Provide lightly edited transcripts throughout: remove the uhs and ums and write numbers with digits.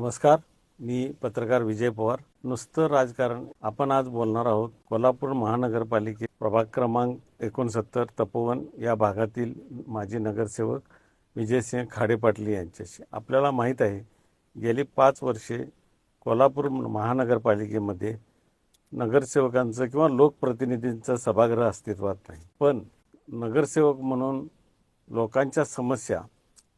नमस्कार. मी पत्रकार विजय पवार. नुसतं राजकारण आपण आज बोलणार आहोत कोल्हापूर महानगरपालिके प्रभाग क्रमांक 69 तपोवन या भागातील माजी नगरसेवक विजयसिंह खाडे पाटील यांच्याशी. आपल्याला माहीत आहे गेली 5 वर्षे कोल्हापूर महानगरपालिकेमध्ये नगरसेवकांचं किंवा लोकप्रतिनिधींचं सभागृह अस्तित्वात नाही. पण नगरसेवक म्हणून लोकांच्या समस्या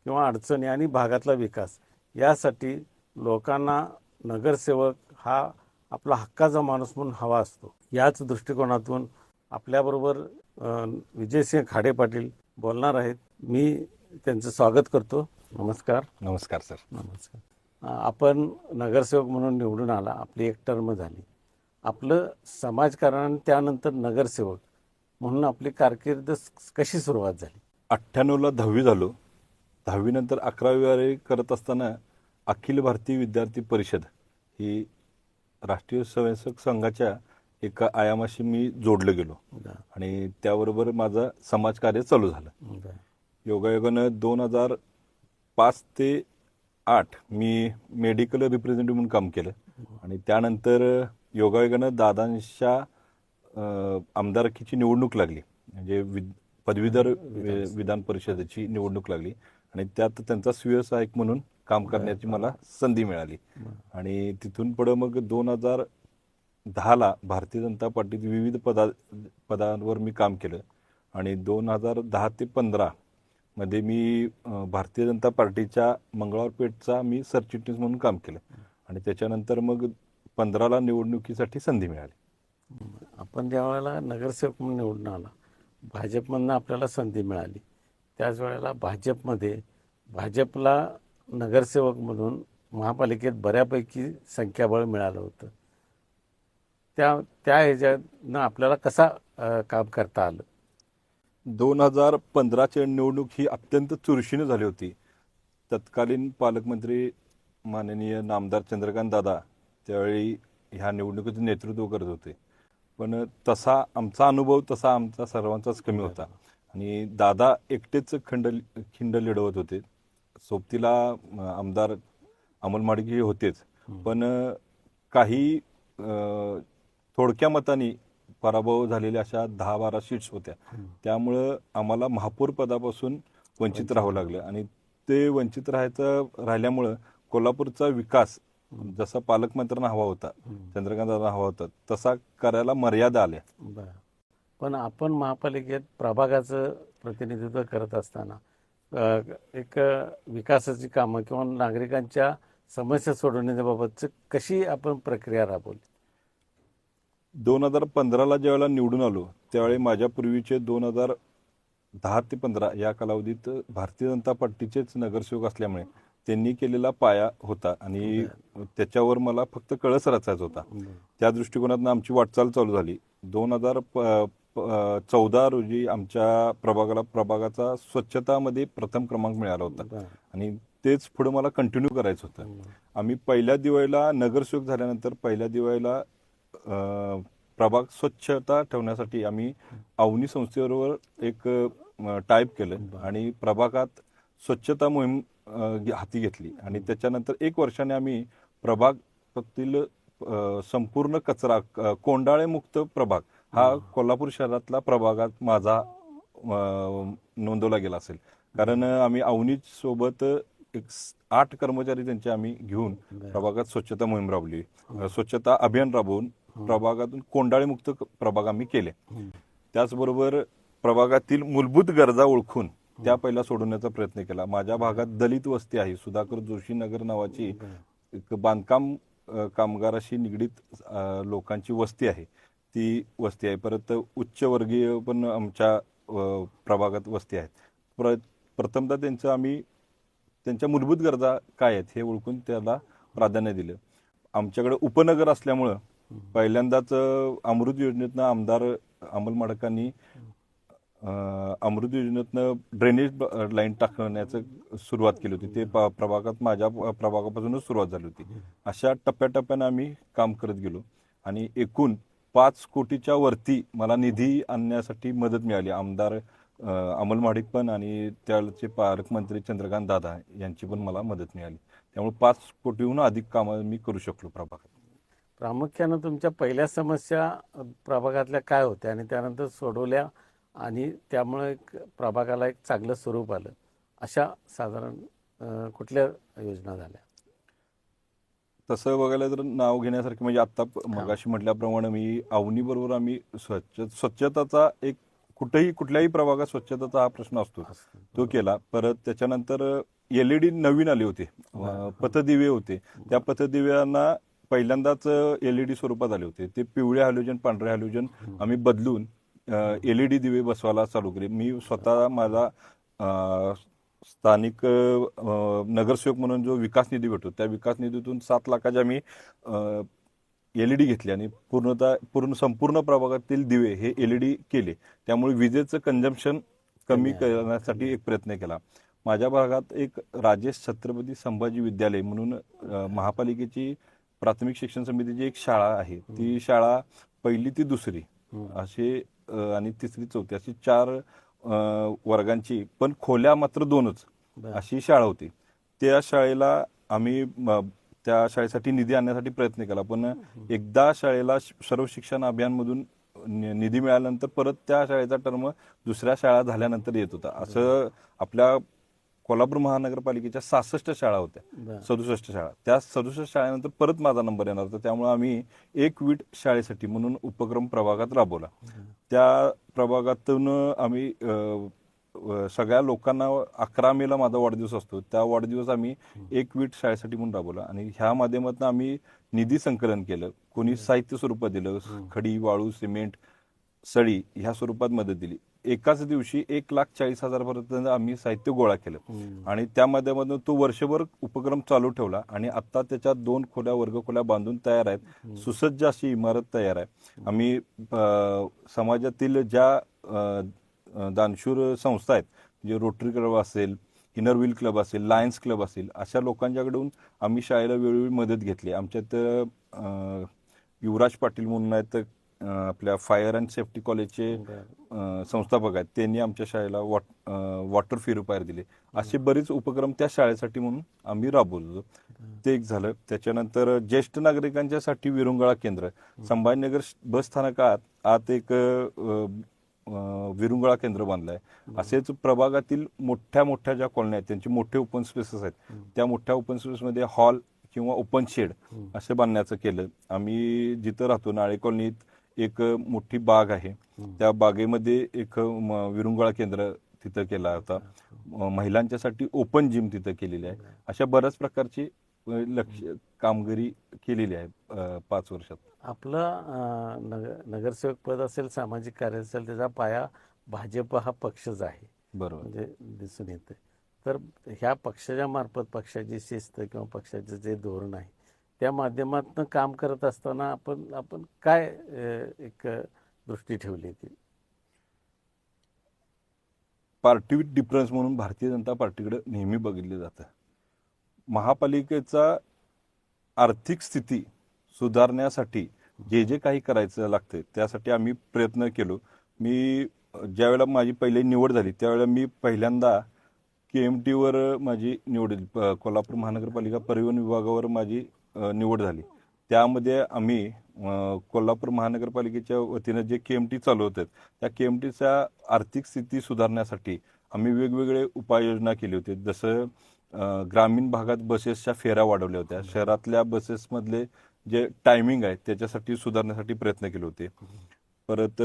किंवा अडचणी आणि भागातला विकास यासाठी लोकांना नगरसेवक हा आपला हक्काचा माणूस म्हणून हवा असतो. याच दृष्टिकोनातून आपल्याबरोबर विजयसिंह खाडे पाटील बोलणार आहेत. मी त्यांचं स्वागत करतो. नमस्कार. नमस्कार सर. नमस्कार. आपण नगरसेवक म्हणून निवडून आला, आपली एक टर्म झाली. आपलं समाजकारण त्यानंतर नगरसेवक म्हणून आपली कारकीर्द कशी सुरुवात झाली? 98ला 10वी झालो. 10वी नंतर 11वी करत असताना अखिल भारतीय विद्यार्थी परिषद ही राष्ट्रीय स्वयंसेवक संघाच्या एका आयामाशी मी जोडलं गेलो आणि त्याबरोबर माझं समाजकार्य चालू झालं. योगायोगानं 2005 ते 8 मी मेडिकल रिप्रेझेंटेटिव्ह म्हणून काम केलं आणि त्यानंतर योगायोगानं दादांच्या आमदारकीची निवडणूक लागली, म्हणजे पदवीधर विधान परिषदेची निवडणूक लागली आणि त्यात त्यांचा सुव्यवसायक म्हणून काम करण्याची मला संधी मिळाली आणि तिथून पुढे मग 2010ला भारतीय जनता पार्टीत विविध पदांवर मी काम केलं आणि 2010 ते 15 मध्ये मी भारतीय जनता पार्टीच्या मंगळवार पेठचा मी सरचिटणीस म्हणून काम केलं आणि त्याच्यानंतर मग 15ला निवडणुकीसाठी संधी मिळाली. आपण ज्या वेळेला नगरसेवक म्हणून निवडून आला, भाजपमधनं आपल्याला संधी मिळाली. त्याच वेळेला भाजपला नगरसेवक म्हणून महापालिकेत बऱ्यापैकी संख्याबळ मिळालं होतं. त्या ह्याच्यानं आपल्याला कसा काम करता आलं? 2015ची निवडणूक ही अत्यंत चुरशीनं झाली होती. तत्कालीन पालकमंत्री माननीय नामदार चंद्रकांत दादा त्यावेळी ह्या निवडणुकीचं नेतृत्व करत होते. पण तसा आमचा अनुभव तसा आमचा सर्वांचाच कमी होता आणि दादा एकटेच खिंड लढवत होते. सोबतीला आमदार अमोल माडगे होतेच, पण काही थोडक्या मतांनी पराभव झालेल्या अशा 10-12 सीट्स होत्या. त्यामुळं आम्हाला महापौर पदापासून वंचित राहावं लागलं आणि ते वंचित राहिल्यामुळं कोल्हापूरचा विकास जसा पालकमंत्र्यांना हवा होता, चंद्रकांतांना हवा होता, तसा करायला मर्यादा आल्या. पण आपण महापालिकेत प्रभागाचं प्रतिनिधित्व करत असताना एक विकासाची कामं किंवा नागरिकांच्या समस्या सोडवण्याबाबतच कशी आपण प्रक्रिया राबवली? 2015ला ज्यावेळेला निवडून आलो त्यावेळी माझ्या पूर्वीचे 2010 ते 15 या कालावधीत भारतीय जनता पार्टीचेच नगरसेवक असल्यामुळे त्यांनी केलेला पाया होता आणि त्याच्यावर मला फक्त कळस रचायचा होता. त्या दृष्टिकोनातून आमची वाटचाल चालू झाली. 2014 रोजी आमच्या प्रभागाचा स्वच्छतामध्ये प्रथम क्रमांक मिळाला होता आणि तेच पुढे मला कंटिन्यू करायचं होतं. आम्ही पहिल्या दिवाळीला नगरसेवक झाल्यानंतर पहिल्या दिवाळीला प्रभाग स्वच्छता ठेवण्यासाठी आम्ही अवनी संस्थेबरोबर एक टाईप केलं आणि प्रभागात स्वच्छता मोहीम हाती घेतली आणि त्याच्यानंतर 1 वर्षाने आम्ही प्रभागातील संपूर्ण कचरा कोंडाळे मुक्त प्रभाग हा कोल्हापूर शहरातला प्रभागात माझा नोंदवला गेला असेल. कारण आम्ही अवनी सोबत 8 कर्मचारी त्यांचे आम्ही घेऊन प्रभागात स्वच्छता मोहीम राबवली, स्वच्छता अभियान राबवून प्रभागातून कोंडाळे मुक्त प्रभाग आम्ही केले. त्याचबरोबर प्रभागातील मूलभूत गरजा ओळखून त्या पहिला सोडवण्याचा प्रयत्न केला. माझ्या भागात दलित वस्ती आहे, सुधाकर जोशी नगर नावाची एक बांधकाम कामगाराशी निगडीत लोकांची वस्ती आहे, ती वस्ती आहे. परत उच्चवर्गीय पण आमच्या प्रभागात वस्ती आहेत. प्रथमतः त्यांच्या मूलभूत गरजा काय आहेत हे ओळखून त्याला प्राधान्य दिलं. आमच्याकडे उपनगर असल्यामुळं पहिल्यांदाच अमृत योजनेतनं आमदार अमोल माडकांनी अमृत योजनेतनं ड्रेनेज लाईन टाकण्याचं सुरुवात केली होती. ते माझ्या प्रभागापासूनच सुरुवात झाली होती. अशा टप्प्याटप्प्यानं आम्ही काम करत गेलो आणि एकूण 5 कोटीच्या वरती मला निधी आणण्यासाठी मदत मिळाली. आमदार अमोल माडिक पण आणि त्याचे पालकमंत्री चंद्रकांत दादा यांची पण मला मदत मिळाली. त्यामुळे 5 कोटीहून अधिक कामं मी करू शकलो प्रभागात. प्रामुख्यानं तुमच्या पहिल्या समस्या प्रभागातल्या काय होत्या आणि त्यानंतर सोडवल्या आणि त्यामुळे एक प्रभागाला एक चांगलं स्वरूप आलं, अशा साधारण कुठल्या योजना झाल्या? तसं बघायला तर नाव घेण्यासारखं म्हणजे आत्ता मगाशी म्हटल्याप्रमाणे मी अवनीबरोबर आम्ही स्वच्छताचा एक कुठल्याही प्रभागात स्वच्छताचा हा प्रश्न असतो, तो केला. परत त्याच्यानंतर LED नवीन आले होते, पथदिवे होते. त्या पथदिव्यांना पहिल्यांदाच LED स्वरूपात आले होते. ते पिवळे हॅलोजन पांढरे हॅलोजन आम्ही बदलून LED दिवे बसवायला चालू केले. मी स्वतः माझा स्थानिक नगरसेवक म्हणून जो विकास निधी भेटतो त्या विकास निधीतून 7 लाखाचे आम्ही LED घेतले आणि संपूर्ण प्रभागातील दिवे हे LED केले. त्यामुळे विजेचं कंझम्पशन कमी करण्यासाठी एक प्रयत्न केला. माझ्या भागात एक राजेश छत्रपती संभाजी विद्यालय म्हणून महापालिकेची प्राथमिक शिक्षण समितीची एक शाळा आहे. ती शाळा 1ली ते 2री असे आणि 3री 4थी अशी 4 वर्गांची, पण खोल्या मात्र 2च अशी शाळा होती. त्या शाळेला आम्ही त्या शाळेसाठी निधी आणण्यासाठी प्रयत्न केला, पण एकदा शाळेला सर्व शिक्षण अभियानमधून निधी मिळाल्यानंतर परत त्या शाळेचा टर्म दुसऱ्या शाळा झाल्यानंतर येत होता. असं आपल्या कोल्हापूर महानगरपालिकेच्या 66 शाळा होत्या, 67 शाळा. त्या 67 शाळेनंतर परत माझा नंबर येणार होता. त्यामुळे आम्ही एक वीट शाळेसाठी म्हणून उपक्रम प्रभागात राबवला. त्या प्रभागातून आम्ही सगळ्या लोकांना 11 मेला माझा वाढदिवस असतो, त्या वाढदिवस आम्ही एक वीट शाळेसाठी म्हणून राबवला आणि ह्या माध्यमातून आम्ही निधी संकलन केलं. कोणी साहित्य स्वरूपात दिलं, खडी, वाळू, सिमेंट, सळी ह्या स्वरूपात मदत दिली. एकाच दिवशी 1,40,000 पर्यंत आम्ही साहित्य गोळा केलं आणि त्या माध्यमातून तो वर्षभर उपक्रम चालू ठेवला आणि आता त्याच्यात 2 खोल्या वर्गखोल्या बांधून तयार आहेत. सुसज्ज अशी इमारत तयार आहे. आम्ही समाजातील ज्या दानशूर संस्था आहेत, म्हणजे रोटरी क्लब असेल, इनर व्हील क्लब असेल, लायन्स क्लब असेल, अशा लोकांच्याकडून आम्ही शाळेला वेळोवेळी मदत घेतली. आमच्यात युवराज पाटील म्हणून आहेत, आपल्या फायर अँड सेफ्टी कॉलेजचे संस्थापक आहेत, त्यांनी आमच्या शाळेला वॉटर प्युरिफायर दिले. असे बरेच उपक्रम त्या शाळेसाठी म्हणून आम्ही राबवलो. ते एक झालं. त्याच्यानंतर ज्येष्ठ नागरिकांच्यासाठी विरंगुळा केंद्र, संभाजीनगर बस स्थानकात आत एक विरंगुळा केंद्र बांधलं आहे. असेच प्रभागातील मोठ्या मोठ्या ज्या कॉलन्या आहेत त्यांचे मोठे ओपन स्पेसेस आहेत, त्या मोठ्या ओपन स्पेसमध्ये हॉल किंवा ओपन शेड असे बांधण्याचं केलं. आम्ही जिथं राहतो नाळे कॉलनीत एक मोठी बाग आहे, त्या बागेमध्ये एक विरंगुळा केंद्र तिथं केला होता. महिलांच्यासाठी ओपन जिम तिथं केलेली आहे. अशा बऱ्याच प्रकारची कामगिरी केलेली आहे 5 वर्षात. आपलं नगरसेवक पद असेल, सामाजिक कार्य असेल, त्याचा पाया भाजप हा पक्षच आहे, बरोबर, म्हणजे दिसून येते. तर ह्या पक्षाच्या मार्फत पक्षाची शिस्त किंवा पक्षाचं जे धोरण आहे त्या माध्यमातून काम करत असताना आपण काय एक दृष्टी ठेवली ती? पार्टी विथ डिफरन्स म्हणून भारतीय जनता पार्टीकडे नेहमी बघितलं जातं. महापालिकेचा आर्थिक स्थिती सुधारण्यासाठी जे जे काही करायचं लागतं त्यासाठी आम्ही प्रयत्न केलो. मी ज्यावेळेला माझी पहिली निवड झाली त्यावेळेला मी पहिल्यांदा KMTवर माझी निवड, कोल्हापूर महानगरपालिका परिवहन विभागावर माझी निवड झाली. त्यामध्ये आम्ही कोल्हापूर महानगरपालिकेच्या वतीनं जे KMT चालू होतात त्या KMTच्या आर्थिक स्थिती सुधारण्यासाठी आम्ही वेगवेगळे उपाययोजना केली होती. जसं ग्रामीण भागात बसेसच्या फेऱ्या वाढवल्या होत्या, शहरातल्या बसेसमधले जे टायमिंग आहे त्याच्यासाठी सुधारण्यासाठी प्रयत्न केले होते. परत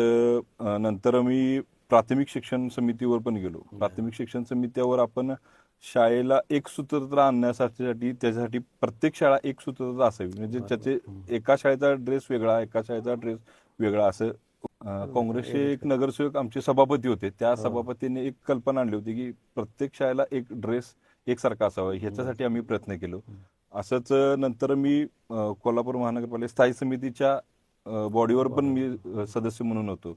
नंतर मी प्राथमिक शिक्षण समितीवर पण गेलो. प्राथमिक शिक्षण समितीवर आपण शाळेला एक सूत्रता आणण्यासाठी त्याच्यासाठी प्रत्येक शाळा एक सूत्रता असावी, म्हणजे त्याचे एका शाळेचा ड्रेस वेगळा, एका शाळेचा ड्रेस वेगळा असं. काँग्रेसचे एक नगरसेवक आमचे सभापती होते, त्या सभापतीने एक कल्पना आणली होती की प्रत्येक शाळेला एक ड्रेस एकसारखा असावा, ह्याच्यासाठी आम्ही प्रयत्न केलो. असंच नंतर मी कोल्हापूर महानगरपालिका स्थायी समितीच्या बॉडीवर पण मी सदस्य म्हणून होतो.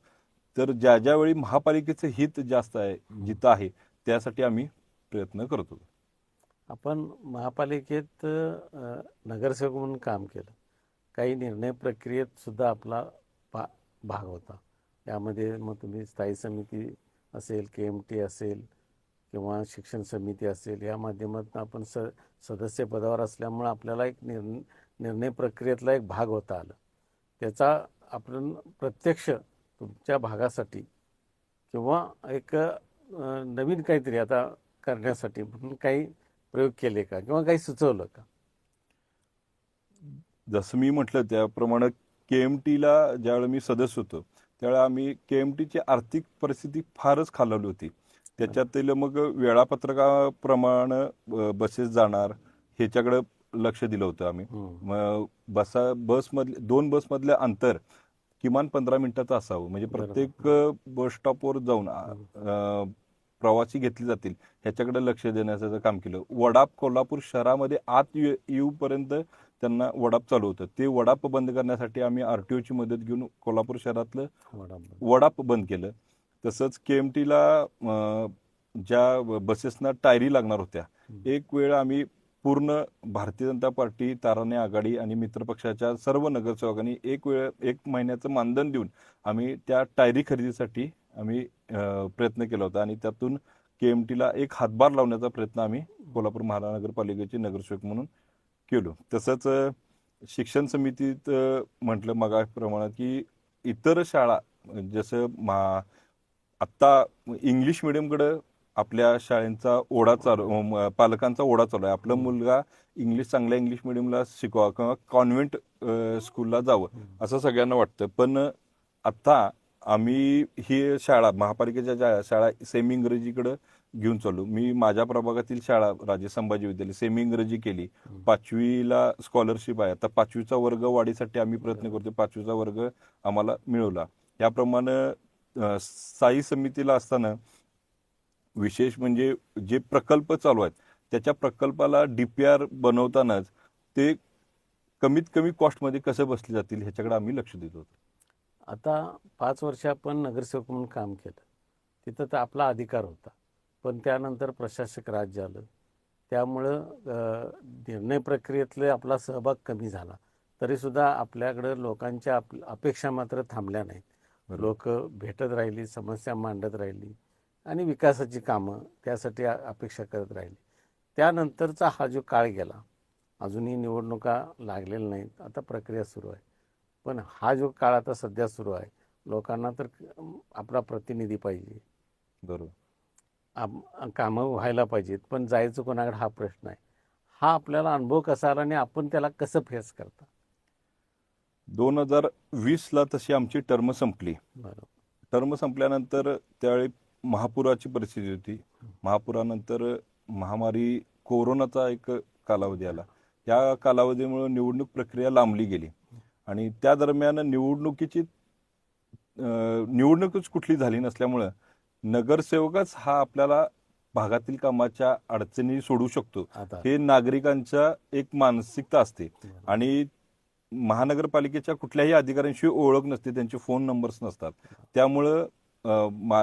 तर ज्या ज्यावेळी महापालिकेचं हित जास्त आहे जिथं आहे त्यासाठी आम्ही प्रयत्न करतो. आपण महापालिकेत नगरसेवक म्हणून काम केलं, काही निर्णय प्रक्रियेत सुद्धा आपला भाग होता. त्यामध्ये मग तुम्ही स्थायी समिती असेल, KMT असेल किंवा शिक्षण समिती असेल या माध्यमातून आपण सदस्य पदावर असल्यामुळे आपल्याला एक निर्णय प्रक्रियेतला एक भाग होता आलं. त्याचा आपण प्रत्यक्ष तुमच्या भागासाठी किंवा एक नवीन काहीतरी आता करण्यासाठी म्हणून काही प्रयोग केले का किंवा काही सुचवलं का? जसं मी म्हटलं त्याप्रमाणे KMTला ज्यावेळेला मी सदस्य होतो त्यावेळेला आम्ही KMTची आर्थिक परिस्थिती फारच खालावली होती. त्याच्यातील मग वेळापत्रकाप्रमाणे बसेस जाणार ह्याच्याकडे लक्ष दिलं होतं आम्ही. मग बसमधले 2 बसमधले अंतर किमान 15 मिनिटाचं असावं, म्हणजे प्रत्येक बस स्टॉपवर जाऊन प्रवासी घेतली जातील ह्याच्याकडे लक्ष देण्याचं काम केलं. वडाप कोल्हापूर शहरामध्ये आत येऊपर्यंत त्यांना वडाप चालू होतं. ते वडाप बंद करण्यासाठी आम्ही RTOची मदत घेऊन कोल्हापूर शहरातलं वडाप बंद केलं. तसंच KMTला ज्या बसेसना टायरी लागणार होत्या, एक वेळ आम्ही पूर्ण भारतीय जनता पार्टी, ताराने आघाडी आणि मित्रपक्षाच्या सर्व नगरसेवकांनी एक महिन्याचं मानधन देऊन आम्ही त्या टायरी खरेदीसाठी आम्ही प्रयत्न केला होता आणि त्यातून KMTला एक हातभार लावण्याचा प्रयत्न आम्ही कोल्हापूर महानगरपालिकेचे नगरसेवक म्हणून केलो. तसंच शिक्षण समितीत म्हटलं मगाप्रमाणे की इतर शाळा जसं आत्ता इंग्लिश मिडियमकडे आपल्या शाळेंचा ओढा चालू, पालकांचा ओढा चालू आहे. आपला मुलगा चांगल्या इंग्लिश मिडियमला शिकवा किंवा कॉन्व्हेंट स्कूलला जावं असं सगळ्यांना वाटतं. पण आता आम्ही ही शाळा, महापालिकेच्या ज्या शाळा सेमी इंग्रजीकडे घेऊन चालू. मी माझ्या प्रभागातील शाळा राजे संभाजी विद्यालय सेमी इंग्रजी केली. 5वीला स्कॉलरशिप आहे. आता 5वीचा वर्ग वाढीसाठी आम्ही प्रयत्न करतो. 5वीचा वर्ग आम्हाला मिळवला. याप्रमाणे स्थायी समितीला असताना विशेष म्हणजे जे प्रकल्प चालू आहेत त्याच्या प्रकल्पाला DPR बनवतानाच ते कमीत कमी कॉस्टमध्ये कसे बसले जातील ह्याच्याकडे आम्ही लक्ष देत होतो. आता 5 वर्ष आपण नगरसेवक म्हणून काम केलं, तिथं तर आपला अधिकार होता. पण त्यानंतर प्रशासक राज झालं, त्यामुळं निर्णय प्रक्रियेतले आपला सहभाग कमी झाला. तरीसुद्धा आपल्याकडं लोकांच्या अपेक्षा मात्र थांबल्या नाहीत. लोक भेटत राहिली, समस्या मांडत राहिली आणि विकासाची कामं त्यासाठी अपेक्षा करत राहिली. त्यानंतरचा हा जो काळ गेला, अजूनही निवडणुका लागलेल्या नाहीत, आता प्रक्रिया सुरू आहे. पण हा जो काळ आता सध्या सुरू आहे, लोकांना तर आपला प्रतिनिधी पाहिजे, बरोबर, कामं व्हायला पाहिजेत, पण जायचं कोणाकडे हा प्रश्न आहे. हा आपल्याला अनुभव कसा आला आणि आपण त्याला कसं फेस करता? 2020ला तशी आमची टर्म संपली. बरोबर. टर्म संपल्यानंतर त्यावेळी महापुराची परिस्थिती होती. महापुरानंतर महामारी कोरोनाचा एक कालावधी आला. या कालावधीमुळे निवडणूक प्रक्रिया लांबली गेली आणि त्या दरम्यान निवडणूकच कुठली झाली नसल्यामुळं नगरसेवकच हा आपल्याला भागातील कामाच्या अडचणी सोडवू शकतो हे नागरिकांच्या एक मानसिकता असते. आणि महानगरपालिकेच्या कुठल्याही अधिकाऱ्यांशी ओळख नसते, त्यांचे फोन नंबर्स नसतात. त्यामुळं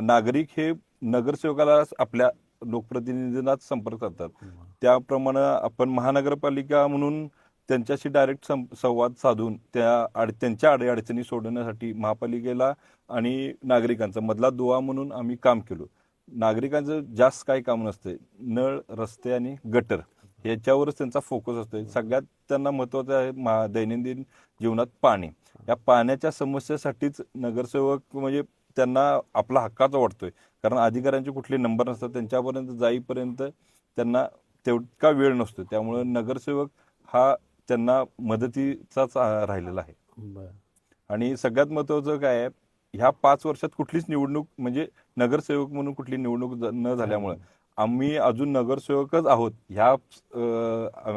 नागरिक हे नगरसेवकाला आपल्या लोकप्रतिनिधींनाच संपर्क करतात. त्याप्रमाणे आपण महानगरपालिका म्हणून त्यांच्याशी डायरेक्ट संवाद साधून त्यांच्या अडीअडचणी सोडवण्यासाठी महापालिकेला आणि नागरिकांचा मधला दुवा म्हणून आम्ही काम केलो. नागरिकांचं जास्त काही काम नसते, नळ, रस्ते आणि गटर याच्यावरच त्यांचा फोकस असतो. सगळ्यात त्यांना महत्वाचं आहे दैनंदिन जीवनात पाणी. या पाण्याच्या समस्येसाठीच नगरसेवक म्हणजे त्यांना आपला हक्काचा वाटतोय, कारण अधिकाऱ्यांचे कुठले नंबर नसतात, त्यांच्यापर्यंत जाईपर्यंत त्यांना तेवढा वेळ नसतो. त्यामुळे नगरसेवक हा त्यांना मदतीचाच राहिलेला आहे. आणि सगळ्यात महत्वाचं काय आहे, ह्या 5 वर्षात कुठलीच निवडणूक म्हणजे नगरसेवक म्हणून कुठली निवडणूक न झाल्यामुळे आम्ही अजून नगरसेवकच आहोत ह्या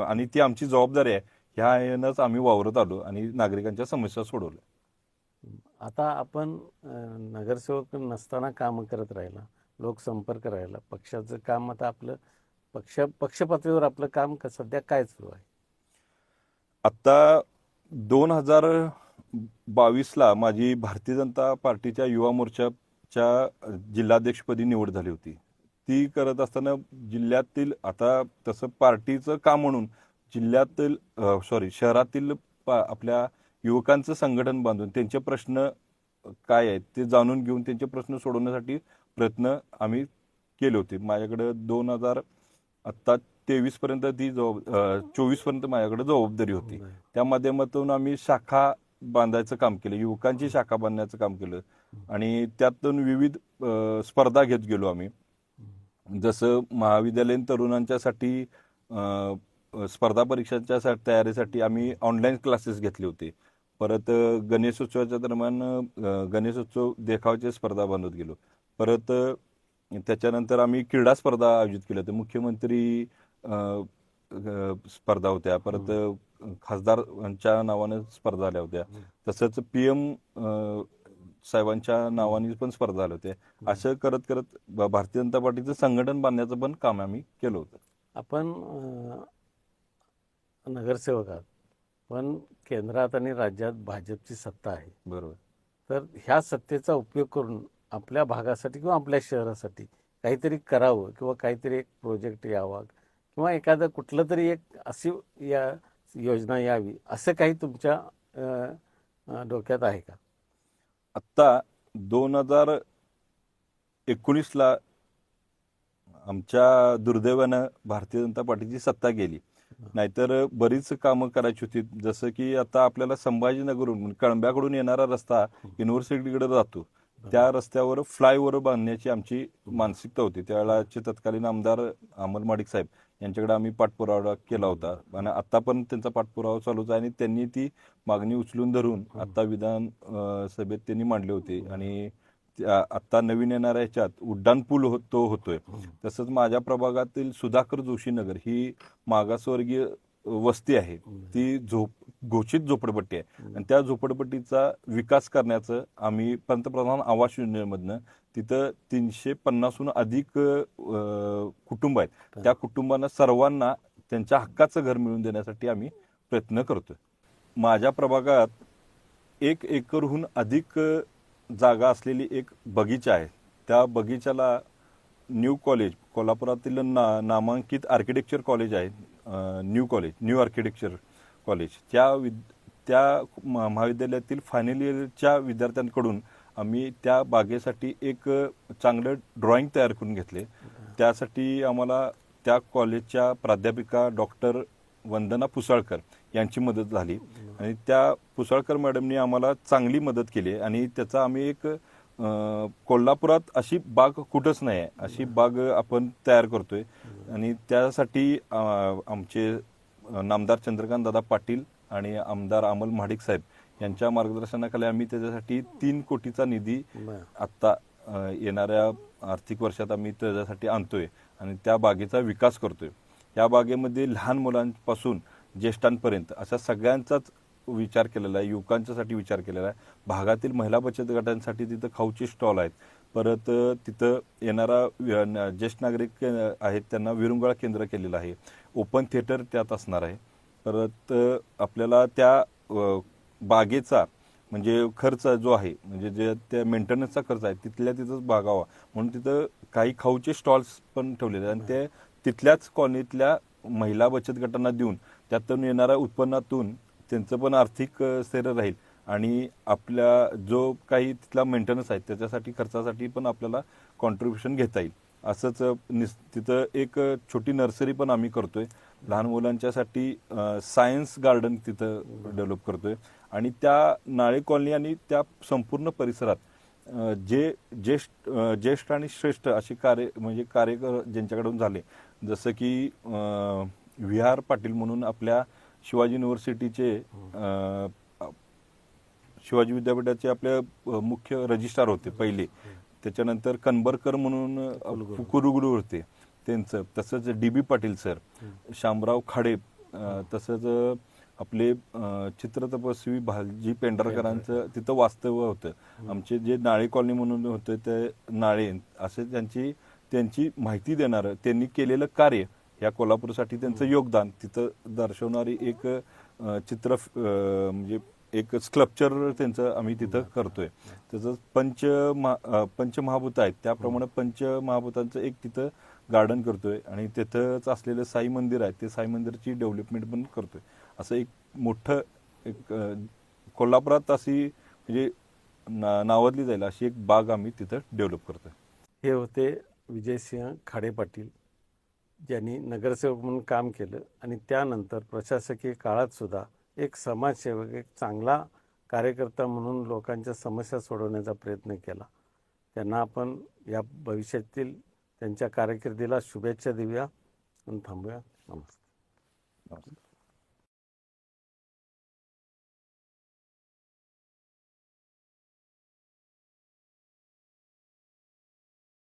आणि ती आमची जबाबदारी आहे. ह्या यानंच आम्ही वावरत आलो आणि नागरिकांच्या समस्या सोडवल्या. आता आपण नगरसेवक नसताना काम करत राहिला, लोकसंपर्क राहिला, पक्षाचं काम, आता आपलं पक्ष पातळीवर आपलं काम सध्या काय सुरू आहे? आता 2022ला माझी भारतीय जनता पार्टीच्या युवा मोर्चाच्या जिल्हाध्यक्षपदी निवड झाली होती. ती करत असताना जिल्ह्यातील, आता तसं पार्टीचं काम म्हणून जिल्ह्यातील शहरातील आपल्या युवकांचं संघटन बांधून त्यांचे प्रश्न काय आहेत ते जाणून घेऊन त्यांचे प्रश्न सोडवण्यासाठी प्रयत्न आम्ही केले होते. माझ्याकडे 2023 पर्यंत ती 24 पर्यंत माझ्याकडे जबाबदारी होती. त्या माध्यमातून आम्ही शाखा बांधायचं काम केलं, युवकांची शाखा बांधण्याचं काम केलं आणि त्यातून विविध स्पर्धा घेत गेलो आम्ही. जसं महाविद्यालयीन तरुणांच्यासाठी स्पर्धा परीक्षांच्या तयारीसाठी आम्ही ऑनलाईन क्लासेस घेतले होते. परत गणेशोत्सवाच्या दरम्यान गणेशोत्सव देखावाची स्पर्धा बांधत गेलो. परत त्याच्यानंतर आम्ही क्रीडा स्पर्धा आयोजित केल्या होत्या. मुख्यमंत्री स्पर्धा होत्या, परत खासदारांच्या नावानं स्पर्धा आल्या होत्या, तसंच PM साहेबांच्या नावाने पण स्पर्धा झाल्या होत्या. असं करत करत भारतीय जनता पार्टीचं संघटन बांधण्याचं पण काम आम्ही केलं होतं. आपण नगरसेवक आहात, पण केंद्रात आणि राज्यात भाजपची सत्ता आहे. बरोबर. तर ह्या सत्तेचा उपयोग करून आपल्या भागासाठी किंवा आपल्या शहरासाठी काहीतरी करावं किंवा काहीतरी एक प्रोजेक्ट यावा किंवा एखादं कुठलं तरी एक अशी या योजना यावी, असं काही तुमच्या डोक्यात आहे का? आत्ता 2019ला आमच्या दुर्दैवानं भारतीय जनता पार्टीची सत्ता गेली. नाहीतर बरीच कामं करायची होती. जसं की आता आपल्याला संभाजीनगरहून कळंब्याकडून येणारा रस्ता युनिव्हर्सिटीकडे जातो, त्या रस्त्यावर फ्लायओव्हर बांधण्याची आमची मानसिकता होती. त्यावेळेलाचे तत्कालीन आमदार अमल माडिक साहेब यांच्याकडे आम्ही पाठपुरावा केला होता आणि आता पण त्यांचा पाठपुरावा चालूच आहे आणि त्यांनी ती मागणी उचलून धरून आता विधान सभेत त्यांनी मांडले होते. आणि आता नवीन येणाऱ्या ह्याच्यात उड्डाण पूल होतोय. तसंच माझ्या प्रभागातील सुधाकर जोशी नगर ही मागासवर्गीय वस्ती आहे, ती घोषित झोपडपट्टी आहे आणि त्या झोपडपट्टीचा विकास करण्याचं आम्ही पंतप्रधान आवास योजनेमधनं तिथं 350हून अधिक कुटुंब आहेत, त्या कुटुंबांना सर्वांना त्यांच्या हक्काचं घर मिळवून देण्यासाठी आम्ही प्रयत्न करतोय. माझ्या प्रभागात 1 एकरहून अधिक जागा असलेली एक बगीचा आहे. त्या बगीचाला न्यू कॉलेज, कोल्हापुरातील नामांकित आर्किटेक्चर कॉलेज आहे, न्यू आर्किटेक्चर कॉलेज, त्या महाविद्यालयातील फायनल इयरच्या विद्यार्थ्यांकडून आम्ही त्या बागेसाठी एक चांगलं ड्रॉइंग तयार करून घेतले. त्यासाठी आम्हाला त्या कॉलेजच्या प्राध्यापिका डॉक्टर वंदना पुसाळकर यांची मदत झाली आणि त्या पुसाळकर मॅडमनी आम्हाला चांगली मदत केली आणि त्याचा आम्ही एक कोल्हापुरात अशी बाग कुठंच नाही आहे, अशी बाग आपण तयार करतोय. आणि त्यासाठी आमचे नामदार चंद्रकांत दादा पाटील आणि आमदार अमल महाडिक साहेब यांच्या मार्गदर्शनाखाली आम्ही त्याच्यासाठी 3 कोटीचा निधी आत्ता येणाऱ्या आर्थिक वर्षात आम्ही त्याच्यासाठी आणतोय आणि त्या बागेचा विकास करतोय. या बागेमध्ये लहान मुलांपासून ज्येष्ठांपर्यंत अशा सगळ्यांचाच विचार केलेला आहे, युवकांच्यासाठी विचार केलेला आहे. भागातील महिला बचत गटांसाठी तिथं खाऊचे स्टॉल आहेत. परत तिथं येणारा ज्येष्ठ नागरिक आहेत त्यांना विरंगुळा केंद्र केलेलं आहे. ओपन थिएटर त्यात असणार आहे. परत आपल्याला त्या बागेचा म्हणजे खर्च जो आहे, म्हणजे जे त्या मेंटेनन्सचा खर्च आहे तिथल्या तिथंच भागावा म्हणून तिथं काही खाऊचे स्टॉल्स पण ठेवलेले आहेत आणि ते तिथल्याच कॉलनीतल्या महिला बचत गटांना देऊन त्यातून येणाऱ्या उत्पन्नातून त्यांचं पण आर्थिक स्थैर्य राहील आणि आपल्या जो काही तिथला मेंटेनन्स आहे त्याच्यासाठी खर्चासाठी पण आपल्याला कॉन्ट्रीब्युशन घेता येईल. असंच तिथं एक छोटी नर्सरी पण आम्ही करतोय. लहान मुलांच्यासाठी सायन्स गार्डन तिथं डेव्हलप करतोय आणि त्या नाळे कॉलनी आणि त्या संपूर्ण परिसरात जे ज्येष्ठ आणि श्रेष्ठ अशी कार्य ज्यांच्याकडून झाले, जसं की VR पाटील म्हणून आपल्या शिवाजी युनिव्हर्सिटीचे शिवाजी विद्यापीठाचे आपले मुख्य रजिस्ट्रार होते पहिले. त्याच्यानंतर कनबरकर म्हणून कुलगुरू होते त्यांचं. तसंच DB पाटील सर, शामराव खाडे, तसंच आपले चित्रतपस्वी भालजी पेंढारकरांचं तिथं वास्तव्य होतं. आमचे जे नाळे कॉलनी म्हणून होते ते नाळे असे त्यांची माहिती देणारं त्यांनी केलेलं कार्य, या कोल्हापूरसाठी त्यांचं योगदान तिथं दर्शवणारी एक चित्र म्हणजे एक स्कल्पचर त्यांचं आम्ही तिथं करतोय. तसंच पंचमहाभूत आहेत त्याप्रमाणे पंचमहाभूतांचं एक तिथं गार्डन करतोय आणि तिथंच असलेलं साई मंदिर आहे ते साई मंदिरची डेव्हलपमेंट पण करतोय. असं एक मोठं एक कोल्हापुरात अशी म्हणजे नावाजली जाईल अशी एक बाग आम्ही तिथं डेव्हलप करतोय. हे होते विजयसिंह खाडे पाटील, ज्यांनी नगरसेवक म्हणून काम केलं आणि त्यानंतर प्रशासकीय काळात सुद्धा एक समाजसेवक, एक चांगला कार्यकर्ता म्हणून लोकांच्या समस्या सोडवण्याचा प्रयत्न केला. त्यांना आपण या भविष्यातील त्यांच्या कारकिर्दीला शुभेच्छा देऊया आणि थांबूया. नमस्कार. नमस्कार.